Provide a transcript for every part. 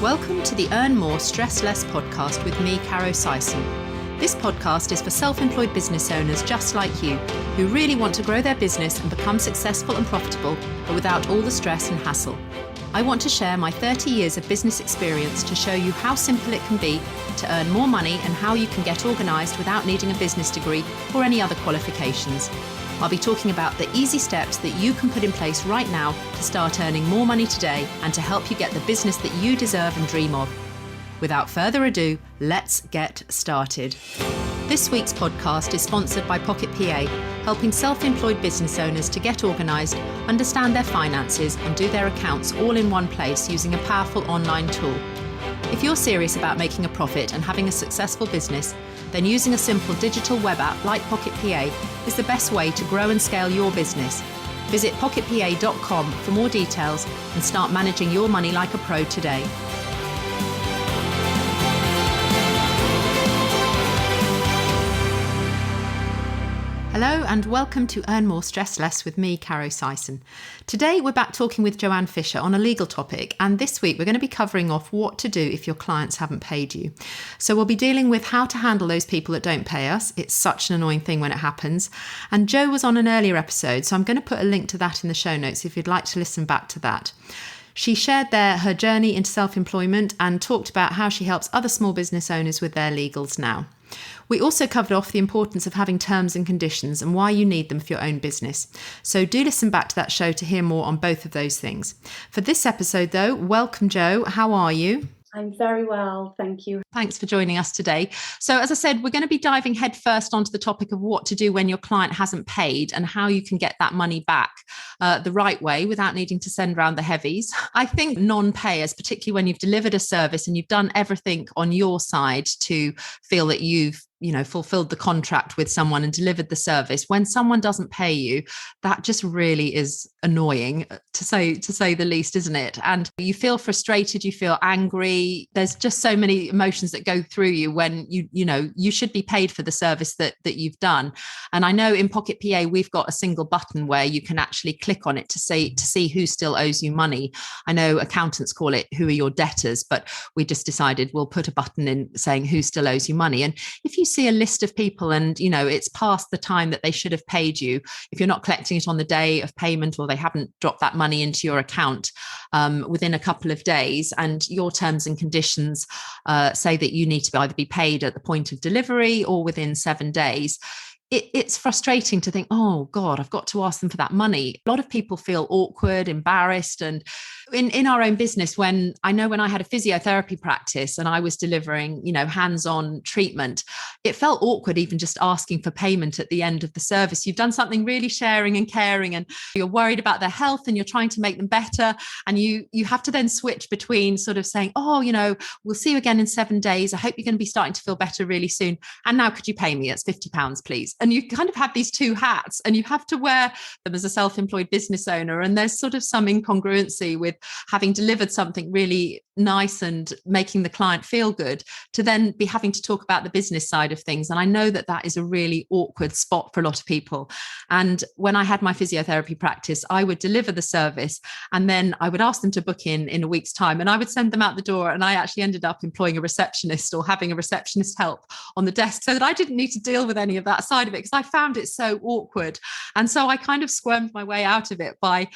Welcome to the Earn More, Stress Less podcast with me, Caro Sison. This podcast is for self-employed business owners just like you, who really want to grow their business and become successful and profitable, but without all the stress and hassle. I want to share my 30 years of business experience to show you how simple it can be to earn more money and how you can get organised without needing a business degree or any other qualifications. I'll be talking about the easy steps that you can put in place right now to start earning more money today and to help you get the business that you deserve and dream of. Without further ado, let's get started. This week's podcast is sponsored by Pocket PA, helping self-employed business owners to get organised, understand their finances and do their accounts all in one place using a powerful online tool. If you're serious about making a profit and having a successful business, then using a simple digital web app like Pocket PA is the best way to grow and scale your business. Visit pocketpa.com for more details and start managing your money like a pro today. Hello and welcome to Earn More, Stress Less with me, Caro Sison. Today we're back talking with Joanne Fisher on a legal topic, and this week we're going to be covering off what to do if your clients haven't paid you. So we'll be dealing with how to handle those people that don't pay us. It's such an annoying thing when it happens. And Jo was on an earlier episode, so I'm going to put a link to that in the show notes if you'd like to listen back to that. She shared there her journey into self-employment and talked about how she helps other small business owners with their legals now. We also covered off the importance of having terms and conditions and why you need them for your own business. So do listen back to that show to hear more on both of those things. For this episode though, welcome Jo. How are you? I'm very well, thank you. Thanks for joining us today. So as I said, we're going to be diving headfirst onto the topic of what to do when your client hasn't paid and how you can get that money back the right way without needing to send around the heavies. I think non-payers, particularly when you've delivered a service and you've done everything on your side to feel that you've fulfilled the contract with someone and delivered the service, when someone doesn't pay you, that just really is annoying to say the least, isn't it? And you feel frustrated, you feel angry. There's just so many emotions that go through you when you should be paid for the service that you've done. And I know in Pocket PA we've got a single button where you can actually click on it to see who still owes you money. I know accountants call it who are your debtors, but we just decided we'll put a button in saying who still owes you money. And if you see a list of people and it's past the time that they should have paid you, if you're not collecting it on the day of payment or they haven't dropped that money into your account within a couple of days, and your terms and conditions say that you need to either be paid at the point of delivery or within 7 days, it's frustrating to think, oh God, I've got to ask them for that money. A lot of people feel awkward, embarrassed. And in our own business, when I had a physiotherapy practice and I was delivering, hands-on treatment, it felt awkward even just asking for payment at the end of the service. You've done something really sharing and caring and you're worried about their health and you're trying to make them better. And you have to then switch between sort of saying, oh, we'll see you again in 7 days. I hope you're going to be starting to feel better really soon. And now could you pay me? It's £50, please. And you kind of have these two hats and you have to wear them as a self-employed business owner. And there's sort of some incongruency with having delivered something really nice and making the client feel good to then be having to talk about the business side of things. And I know that is a really awkward spot for a lot of people. And when I had my physiotherapy practice, I would deliver the service and then I would ask them to book in a week's time and I would send them out the door. And I actually ended up employing a receptionist or having a receptionist help on the desk so that I didn't need to deal with any of that side of it because I found it so awkward. And so I kind of squirmed my way out of it by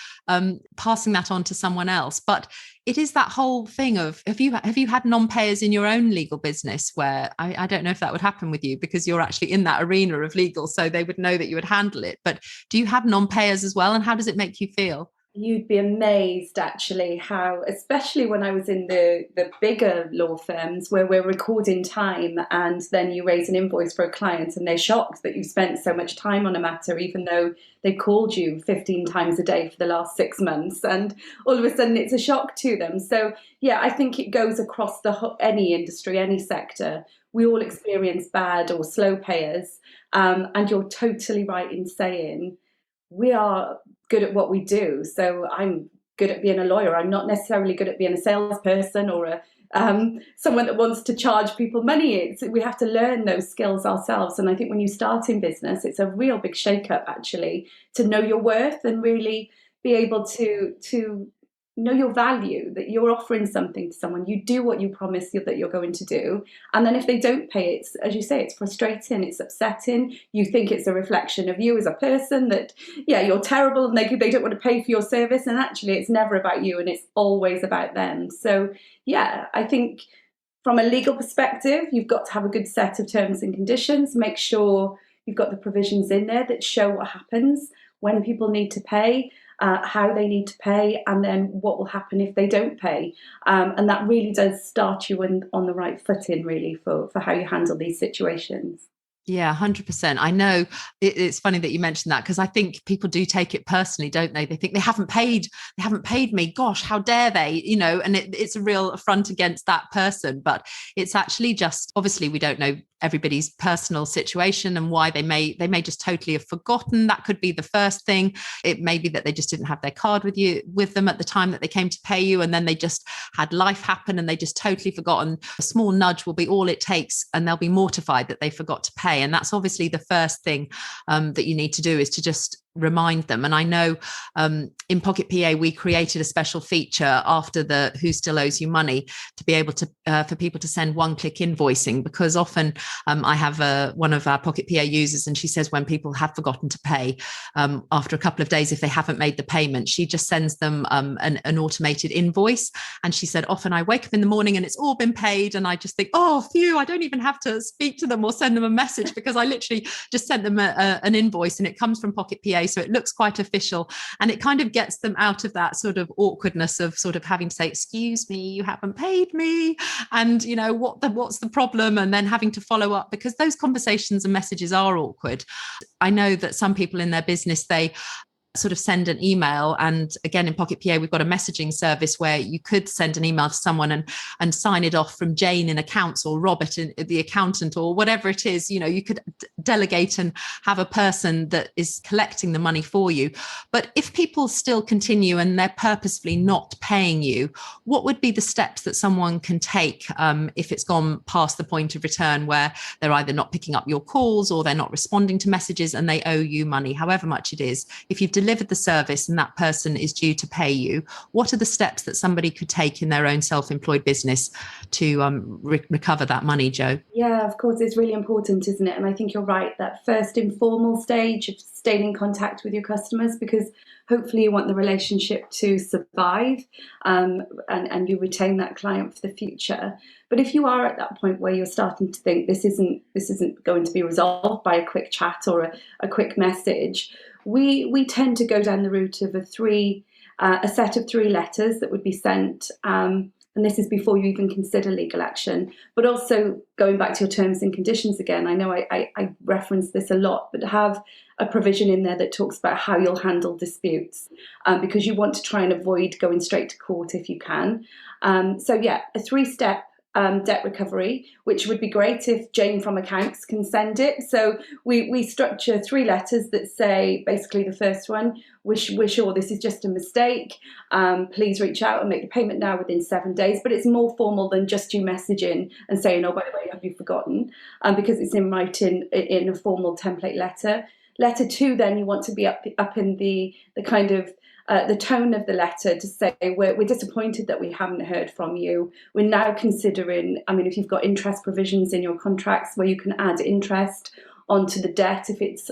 passing that on to someone else. But it is that whole thing of, have you had non-payers in your own legal business where I don't know if that would happen with you because you're actually in that arena of legal, so they would know that you would handle it. But do you have non-payers as well? And how does it make you feel? You'd be amazed actually how, especially when I was in the bigger law firms where we're recording time and then you raise an invoice for a client and they're shocked that you've spent so much time on a matter, even though they called you 15 times a day for the last 6 months, and all of a sudden it's a shock to them. So yeah, I think it goes across any industry, any sector. We all experience bad or slow payers, and you're totally right in saying we are good at what we do. So I'm good at being a lawyer. I'm not necessarily good at being a salesperson or someone that wants to charge people money. We have to learn those skills ourselves. And I think when you start in business, it's a real big shake-up actually to know your worth and really be able to know your value, that you're offering something to someone. You do what you promise that you're going to do. And then if they don't pay, it's, as you say, it's frustrating, it's upsetting. You think it's a reflection of you as a person, that, yeah, you're terrible and they don't want to pay for your service. And actually, it's never about you and it's always about them. So, yeah, I think from a legal perspective, you've got to have a good set of terms and conditions. Make sure you've got the provisions in there that show what happens when people need to pay, how they need to pay, and then what will happen if they don't pay. And that really does start you on the right footing, really, for how you handle these situations. Yeah, 100%. I know it's funny that you mentioned that, because I think people do take it personally, don't they? They think they haven't paid me. Gosh, how dare they? And it's a real affront against that person. But it's actually just, obviously, we don't know everybody's personal situation and why they may just totally have forgotten. That could be the first thing. It may be that they just didn't have their card with them at the time that they came to pay you, and then they just had life happen and they just totally forgotten. A small nudge will be all it takes, and they'll be mortified that they forgot to pay. And that's obviously the first thing that you need to do, is to just remind them. And I know in Pocket PA, we created a special feature after the Who Still Owes You Money to be able to for people to send one-click invoicing, because often I have one of our Pocket PA users, and she says when people have forgotten to pay, after a couple of days, if they haven't made the payment, she just sends them an automated invoice. And she said, often I wake up in the morning and it's all been paid, and I just think, oh, phew, I don't even have to speak to them or send them a message, because I literally just sent them an invoice, and it comes from Pocket PA. So it looks quite official, and it kind of gets them out of that sort of awkwardness of sort of having to say, excuse me, you haven't paid me, and what's the problem, and then having to follow up, because those conversations and messages are awkward. I know that some people in their business, they sort of send an email, and again, in Pocket PA, we've got a messaging service where you could send an email to someone and sign it off from Jane in accounts, or Robert in the accountant, or whatever it is. You could delegate and have a person that is collecting the money for you. But if people still continue and they're purposefully not paying you, what would be the steps that someone can take if it's gone past the point of return, where they're either not picking up your calls or they're not responding to messages and they owe you money, however much it is? If you've delivered the service and that person is due to pay you, what are the steps that somebody could take in their own self-employed business to recover that money, Jo? Yeah, of course, it's really important, isn't it? And I think you're right, that first informal stage of staying in contact with your customers, because hopefully you want the relationship to survive, and you retain that client for the future. But if you are at that point where you're starting to think this isn't going to be resolved by a quick chat or a quick message, we tend to go down the route of a set of 3 letters that would be sent. And this is before you even consider legal action. But also, going back to your terms and conditions again, I know I reference this a lot, but have a provision in there that talks about how you'll handle disputes, because you want to try and avoid going straight to court if you can. So yeah, a 3-step debt recovery, which would be great if Jane from accounts can send it. So we structure 3 letters that say, basically, the first one, we're sure this is just a mistake. Please reach out and make the payment now within 7 days. But it's more formal than just you messaging and saying, oh, by the way, have you forgotten? Because it's in writing in a formal template letter. Letter 2, then, you want to be up in the kind of the tone of the letter to say, we're disappointed that we haven't heard from you. We're now considering, if you've got interest provisions in your contracts where you can add interest onto the debt if it's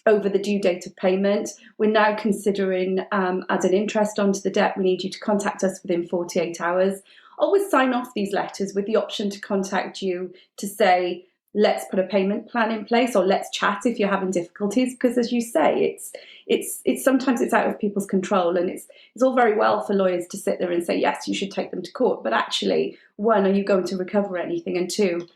over the due date of payment, we're now considering adding interest onto the debt. We need you to contact us within 48 hours. Always sign off these letters with the option to contact you to say, let's put a payment plan in place, or let's chat if you're having difficulties, because, as you say, it's sometimes it's out of people's control, and it's all very well for lawyers to sit there and say, yes, you should take them to court, but actually, 1, are you going to recover anything? And 2,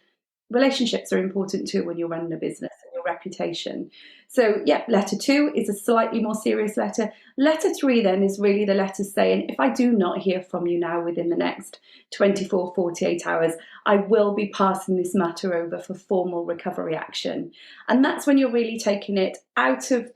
relationships are important too when you're running a business, and your reputation. So yeah, letter 2 is a slightly more serious letter. Letter 3 then is really the letter saying, if I do not hear from you now within the next 24, 48 hours, I will be passing this matter over for formal recovery action. And that's when you're really taking it out of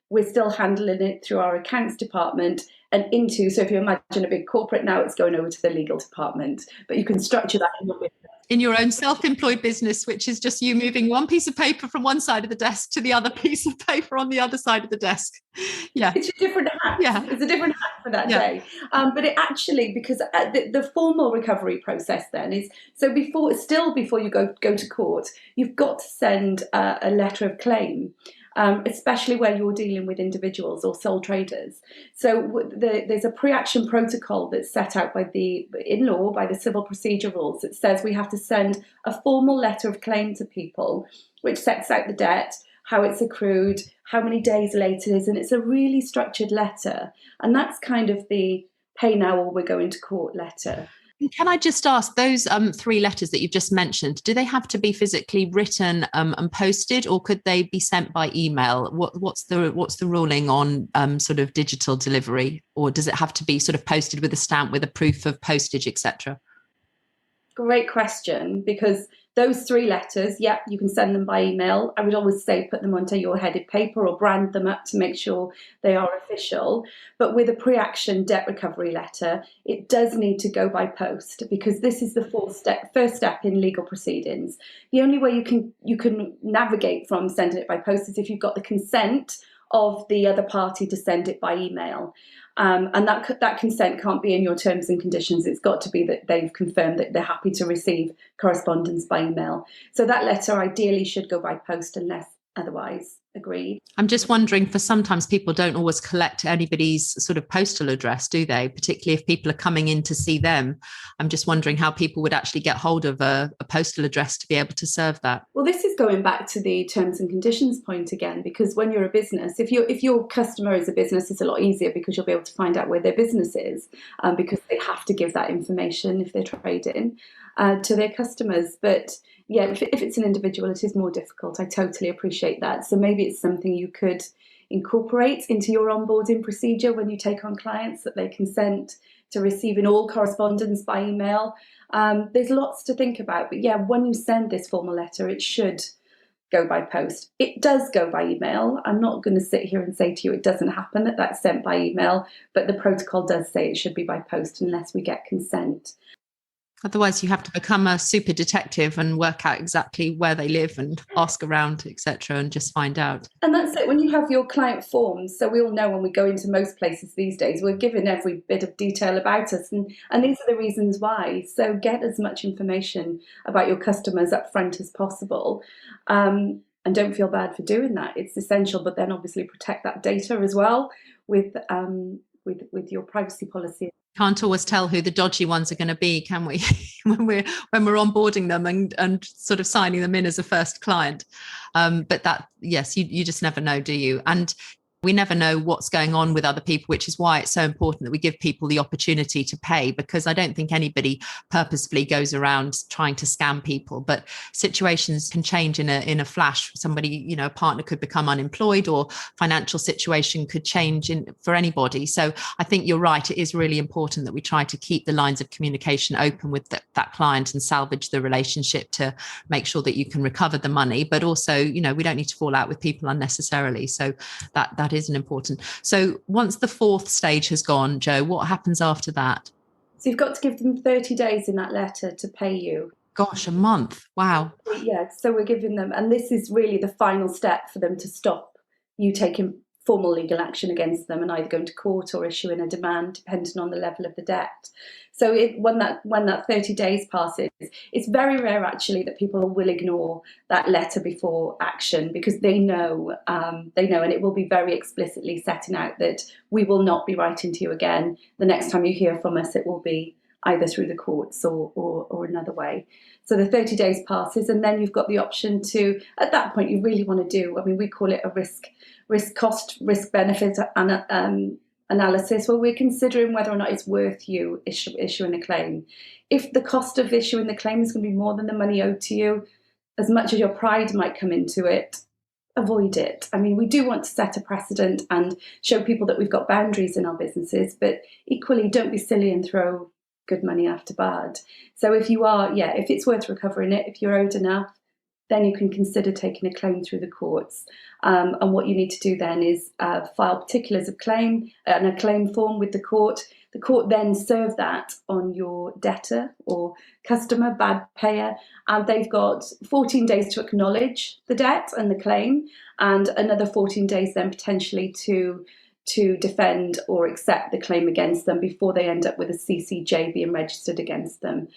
we're still handling it through our accounts department and into, so if you imagine a big corporate now, it's going over to the legal department. But you can structure that in your business. in your own self-employed business, which is just you moving one piece of paper from one side of the desk to the other piece of paper on the other side of the desk. Yeah. It's a different hat. Yeah. It's a different hat for that day. But it actually, because the formal recovery process then is, so before you go to court, you've got to send a letter of claim. Especially where you're dealing with individuals or sole traders. So there's a pre-action protocol that's set out by the civil procedure rules that says we have to send a formal letter of claim to people, which sets out the debt, how it's accrued, how many days late it is, and it's a really structured letter. And that's kind of the pay now or we're going to court letter. Can I just ask, those 3 letters that you've just mentioned, do they have to be physically written and posted, or could they be sent by email? What's the ruling on sort of digital delivery, or does it have to be sort of posted with a stamp with a proof of postage, etc.? Great question, because those 3 letters, you can send them by email. I would always say put them onto your headed paper or brand them up to make sure they are official. But with a pre-action debt recovery letter, it does need to go by post, because this is the first step in legal proceedings. The only way you can navigate from sending it by post is if you've got the consent of the other party to send it by email. And that consent can't be in your terms and conditions. It's got to be that they've confirmed that they're happy to receive correspondence by email. So that letter ideally should go by post unless otherwise agreed. I'm just wondering, for sometimes people don't always collect anybody's sort of postal address, do they? Particularly if people are coming in to see them. I'm just wondering how people would actually get hold of a postal address to be able to serve that. Well, this is going back to the terms and conditions point again, because when you're a business, if your customer is a business, it's a lot easier because you'll be able to find out where their business is, because they have to give that information if they're trading to their customers. But yeah, if it's an individual, it is more difficult. I totally appreciate that. So maybe it's something you could incorporate into your onboarding procedure when you take on clients, that they consent to receiving all correspondence by email. There's lots to think about. But yeah, when you send this formal letter, it should go by post. It does go by email. I'm not going to sit here and say to you it doesn't happen that that's sent by email, but the protocol does say it should be by post unless we get consent. Otherwise, you have to become a super detective and work out exactly where they live and ask around, etc., and just find out. And that's it. When you have your client forms, so we all know when we go into most places these days, we're given every bit of detail about us. And these are the reasons why. So get as much information about your customers up front as possible. And don't feel bad for doing that. It's essential, but then obviously protect that data as well with your privacy policy. Can't always tell who the dodgy ones are going to be, can we? when we're onboarding them and sort of signing them in as a first client. But that, yes, you just never know, do you? And we never know what's going on with other people, which is why it's so important that we give people the opportunity to pay, because I don't think anybody purposefully goes around trying to scam people. But situations can change in a flash. Somebody, a partner could become unemployed, or financial situation could change for anybody. So I think you're right. It is really important that we try to keep the lines of communication open with that client and salvage the relationship to make sure that you can recover the money. But also, we don't need to fall out with people unnecessarily. So that is an important. So once the 4th stage has gone, Jo, what happens after that? So you've got to give them 30 days in that letter to pay you. Gosh, a month. Wow. Yeah, so we're giving them, and this is really the final step for them to stop you taking formal legal action against them and either going to court or issuing a demand, depending on the level of the debt. So when that 30 days passes, it's very rare actually that people will ignore that letter before action, because they know, and it will be very explicitly setting out that we will not be writing to you again. The next time you hear from us, it will be either through the courts or another way. So the 30 days passes, and then you've got the option to, at that point, you really want to do, we call it a risk benefit analysis, where we're considering whether or not it's worth you issuing a claim. If the cost of issuing the claim is going to be more than the money owed to you, as much as your pride might come into it, avoid it. We do want to set a precedent and show people that we've got boundaries in our businesses, but equally don't be silly and throw good money after bad. So if it's worth recovering it, if you're owed enough, then you can consider taking a claim through the courts. And what you need to do then is file particulars of claim and a claim form with the court. The court then serve that on your debtor or customer, bad payer, and they've got 14 days to acknowledge the debt and the claim, and another 14 days then potentially to defend or accept the claim against them before they end up with a CCJ being registered against them.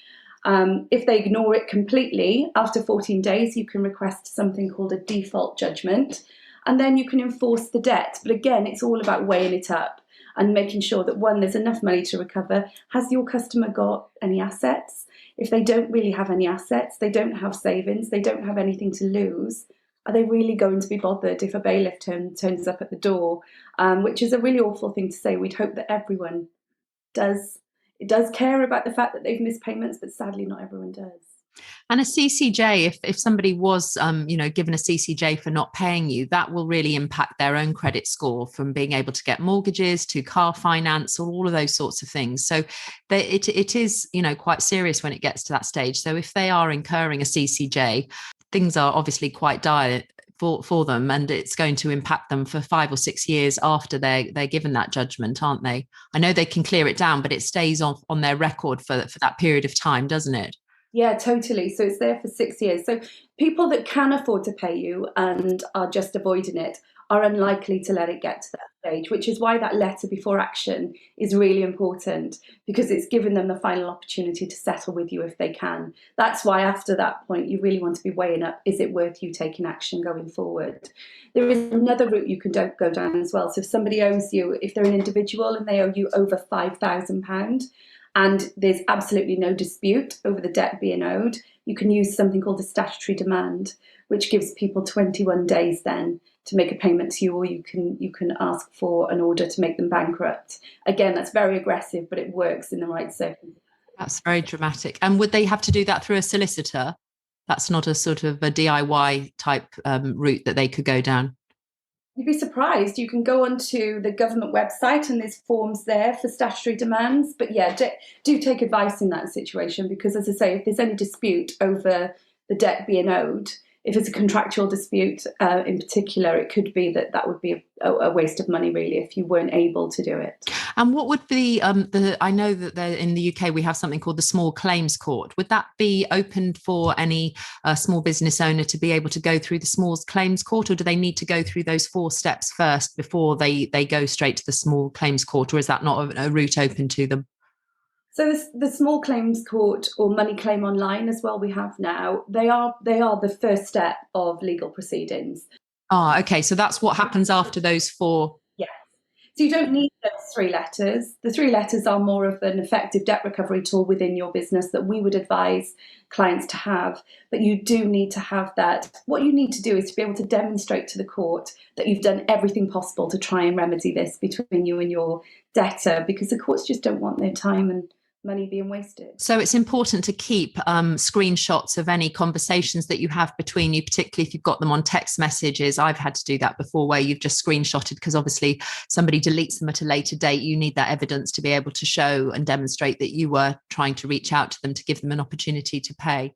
If they ignore it completely, after 14 days, you can request something called a default judgment, and then you can enforce the debt. But again, it's all about weighing it up and making sure that, one, there's enough money to recover. Has your customer got any assets? If they don't really have any assets, they don't have savings, they don't have anything to lose, are they really going to be bothered if a bailiff turns up at the door? Which is a really awful thing to say. We'd hope that everyone does care about the fact that they've missed payments, but sadly not everyone does. And a CCJ, if somebody was, given a CCJ for not paying you, that will really impact their own credit score, from being able to get mortgages to car finance or all of those sorts of things. So it is, quite serious when it gets to that stage. So if they are incurring a CCJ, things are obviously quite dire for them, and it's going to impact them for 5 or 6 years after they're given that judgment, aren't they? I know they can clear it down, but it stays on their record for that period of time, doesn't it? Yeah, totally. So it's there for 6 years. So people that can afford to pay you and are just avoiding it are unlikely to let it get to that stage, which is why that letter before action is really important, because it's given them the final opportunity to settle with you if they can. That's why after that point, you really want to be weighing up, is it worth you taking action going forward? There is another route you can go down as well. So if somebody owes you, if they're an individual and they owe you over £5,000, and there's absolutely no dispute over the debt being owed, you can use something called a statutory demand, which gives people 21 days then to make a payment to you, or you can ask for an order to make them bankrupt. Again, that's very aggressive, but it works in the right circumstances. That's very dramatic. And would they have to do that through a solicitor? That's not a sort of a DIY type route that they could go down? You'd be surprised. You can go onto the government website and there's forms there for statutory demands. But yeah, do take advice in that situation, because, as I say, if there's any dispute over the debt being owed, if it's a contractual dispute in particular, it could be that would be a waste of money, really, if you weren't able to do it. And what would be I know that in the UK we have something called the small claims court. Would that be open for any small business owner to be able to go through the small claims court, or do they need to go through those 4 steps first before they go straight to the small claims court, or is that not a route open to them? So the small claims court, or money claim online as well, we have now, they are the first step of legal proceedings. Ah, okay. So that's what happens after those 4. Yes. So you don't need those 3 letters. The 3 letters are more of an effective debt recovery tool within your business that we would advise clients to have. But you do need to have that. What you need to do is to be able to demonstrate to the court that you've done everything possible to try and remedy this between you and your debtor, because the courts just don't want their time and money being wasted. So it's important to keep screenshots of any conversations that you have between you, particularly if you've got them on text messages. I've had to do that before, where you've just screenshotted, because obviously somebody deletes them at a later date. You need that evidence to be able to show and demonstrate that you were trying to reach out to them to give them an opportunity to pay.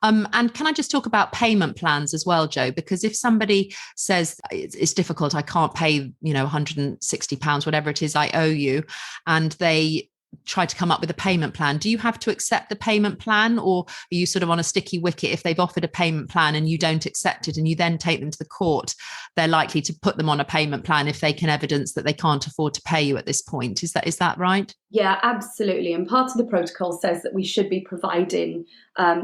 And can I just talk about payment plans as well, Joe? Because if somebody says it's difficult, I can't pay, £160, whatever it is I owe you, and they try to come up with a payment plan, do you have to accept the payment plan, or are you sort of on a sticky wicket? If they've offered a payment plan and you don't accept it and you then take them to the court, they're likely to put them on a payment plan if they can evidence that they can't afford to pay you at this point. Is that right? Yeah, absolutely. And part of the protocol says that we should be providing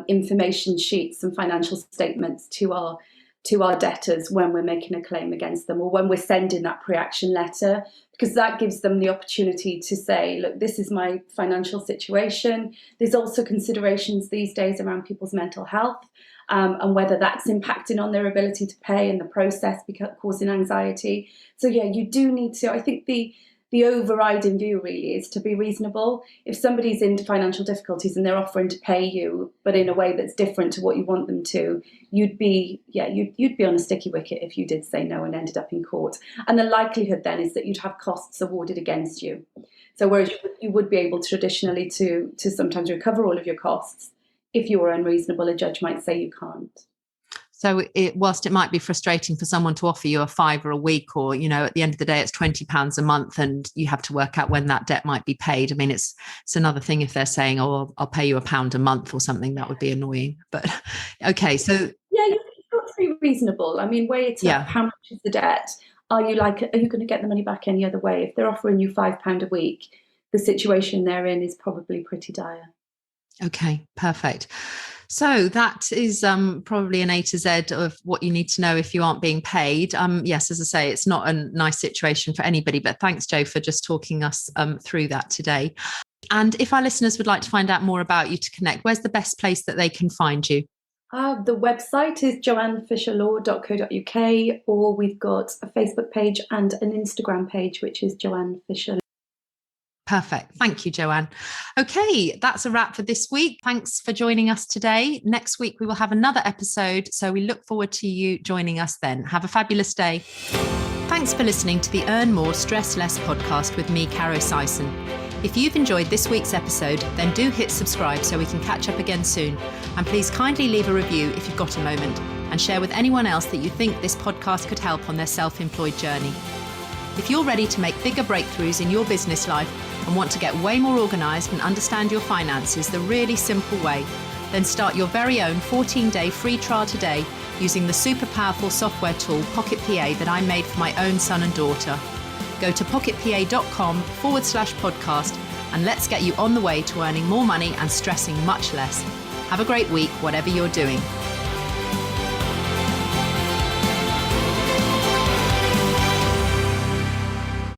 information sheets and financial statements to our debtors when we're making a claim against them, or when we're sending that pre-action letter, because that gives them the opportunity to say, look, this is my financial situation. There's also considerations these days around people's mental health, and whether that's impacting on their ability to pay and the process causing anxiety. So yeah, you do need to, I think the overriding view really is to be reasonable. If somebody's in financial difficulties and they're offering to pay you, but in a way that's different to what you want them to, you'd be on a sticky wicket if you did say no and ended up in court. And the likelihood then is that you'd have costs awarded against you. So whereas you would be able to traditionally to sometimes recover all of your costs, if you were unreasonable, a judge might say you can't. So whilst it might be frustrating for someone to offer you a £5 a week, or, at the end of the day, it's £20 a month and you have to work out when that debt might be paid. I mean, it's another thing if they're saying, oh, I'll pay you £1 a month or something, that would be annoying. But okay, so. Yeah, you've got to be reasonable. I mean, weigh it up. How much is the debt? Are you going to get the money back any other way? If they're offering you £5 a week, the situation they're in is probably pretty dire. Okay, perfect. So that is probably an A to Z of what you need to know if you aren't being paid. Yes, as I say, it's not a nice situation for anybody, but thanks, Jo, for just talking us through that today. And if our listeners would like to find out more about you to connect, where's the best place that they can find you? The website is joannefisherlaw.co.uk, or we've got a Facebook page and an Instagram page, which is Joanne Fisher. Perfect. Thank you, Joanne. Okay, that's a wrap for this week. Thanks for joining us today. Next week, we will have another episode, so we look forward to you joining us then. Have a fabulous day. Thanks for listening to the Earn More, Stress Less podcast with me, Caro Sison. If you've enjoyed this week's episode, then do hit subscribe so we can catch up again soon. And please kindly leave a review if you've got a moment, and share with anyone else that you think this podcast could help on their self-employed journey. If you're ready to make bigger breakthroughs in your business life and want to get way more organised and understand your finances the really simple way, then start your very own 14-day free trial today using the super powerful software tool Pocket PA that I made for my own son and daughter. Go to pocketpa.com/podcast and let's get you on the way to earning more money and stressing much less. Have a great week, whatever you're doing.